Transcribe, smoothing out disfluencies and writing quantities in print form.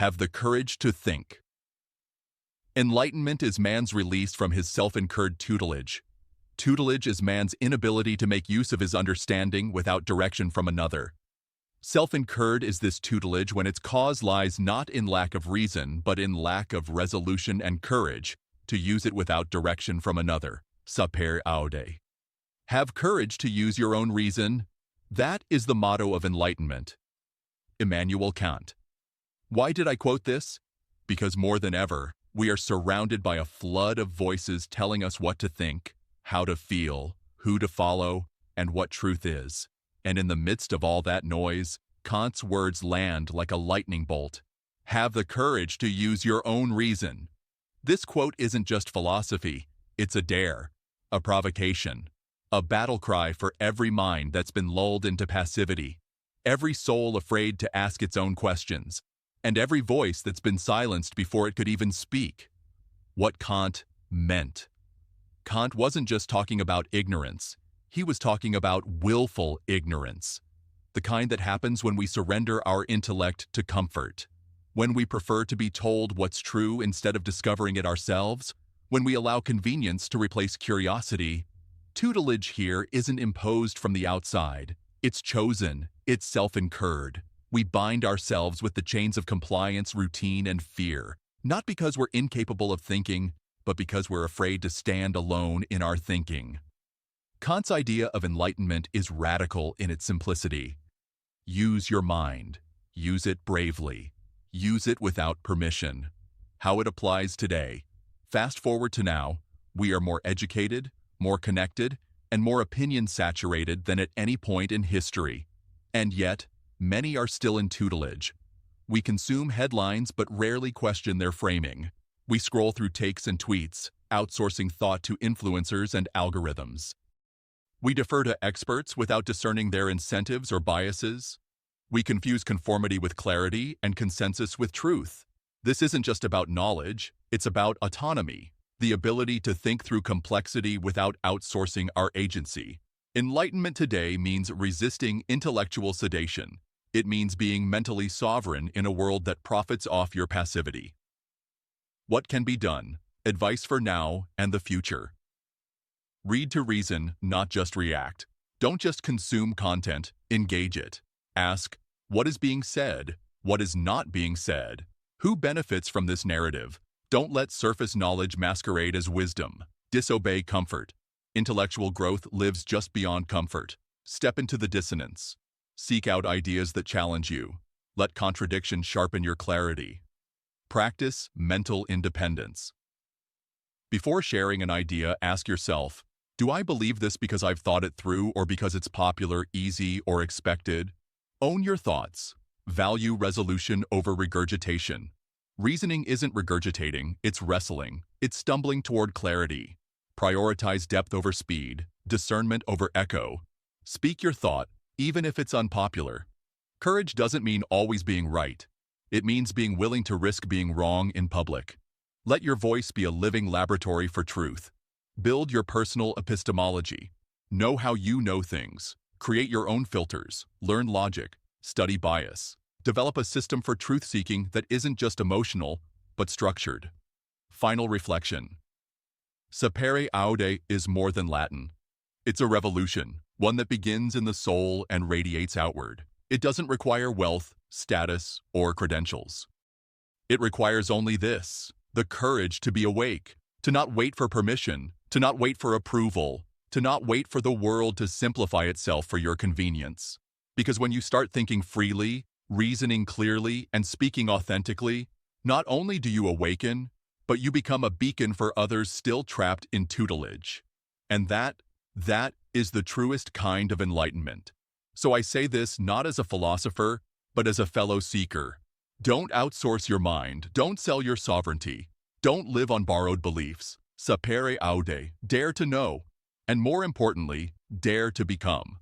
Have the courage to think. Enlightenment is man's release from his self-incurred tutelage. Tutelage is man's inability to make use of his understanding without direction from another. Self-incurred is this tutelage when its cause lies not in lack of reason, but in lack of resolution and courage to use it without direction from another. Sapere aude. Have courage to use your own reason. That is the motto of enlightenment. Immanuel Kant. Why did I quote this? Because more than ever, we are surrounded by a flood of voices telling us what to think, how to feel, who to follow, and what truth is. And in the midst of all that noise, Kant's words land like a lightning bolt. Have the courage to use your own reason. This quote isn't just philosophy, it's a dare, a provocation, a battle cry for every mind that's been lulled into passivity, every soul afraid to ask its own questions, and every voice that's been silenced before it could even speak. What Kant meant. Kant wasn't just talking about ignorance. He was talking about willful ignorance, the kind that happens when we surrender our intellect to comfort, when we prefer to be told what's true instead of discovering it ourselves, when we allow convenience to replace curiosity. Tutelage here isn't imposed from the outside. It's chosen. It's self-incurred. We bind ourselves with the chains of compliance, routine, and fear, not because we're incapable of thinking, but because we're afraid to stand alone in our thinking. Kant's idea of enlightenment is radical in its simplicity. Use your mind. Use it bravely. Use it without permission. How it applies today. Fast forward to now, we are more educated, more connected, and more opinion-saturated than at any point in history. And yet, many are still in tutelage. We consume headlines but rarely question their framing. We scroll through takes and tweets, outsourcing thought to influencers and algorithms. We defer to experts without discerning their incentives or biases. We confuse conformity with clarity and consensus with truth. This isn't just about knowledge, it's about autonomy, the ability to think through complexity without outsourcing our agency. Enlightenment today means resisting intellectual sedation. It means being mentally sovereign in a world that profits off your passivity. What can be done? Advice for now and the future. Read to reason, not just react. Don't just consume content, engage it. Ask, what is being said? What is not being said? Who benefits from this narrative? Don't let surface knowledge masquerade as wisdom. Disobey comfort. Intellectual growth lives just beyond comfort. Step into the dissonance. Seek out ideas that challenge you. Let contradiction sharpen your clarity. Practice mental independence. Before sharing an idea, ask yourself, do I believe this because I've thought it through or because it's popular, easy, or expected? Own your thoughts. Value resolution over regurgitation. Reasoning isn't regurgitating, it's wrestling. It's stumbling toward clarity. Prioritize depth over speed, discernment over echo. Speak your thought, even if it's unpopular. Courage doesn't mean always being right. It means being willing to risk being wrong in public. Let your voice be a living laboratory for truth. Build your personal epistemology. Know how you know things. Create your own filters. Learn logic. Study bias. Develop a system for truth-seeking that isn't just emotional, but structured. Final reflection. Sapere aude is more than Latin. It's a revolution, one that begins in the soul and radiates outward. It doesn't require wealth, status, or credentials. It requires only this, the courage to be awake, to not wait for permission, to not wait for approval, to not wait for the world to simplify itself for your convenience. Because when you start thinking freely, reasoning clearly, and speaking authentically, not only do you awaken, but you become a beacon for others still trapped in tutelage. And that is the truest kind of enlightenment. So I say this not as a philosopher, but as a fellow seeker. Don't outsource your mind. Don't sell your sovereignty. Don't live on borrowed beliefs. Sapere aude. Dare to know. And more importantly, dare to become.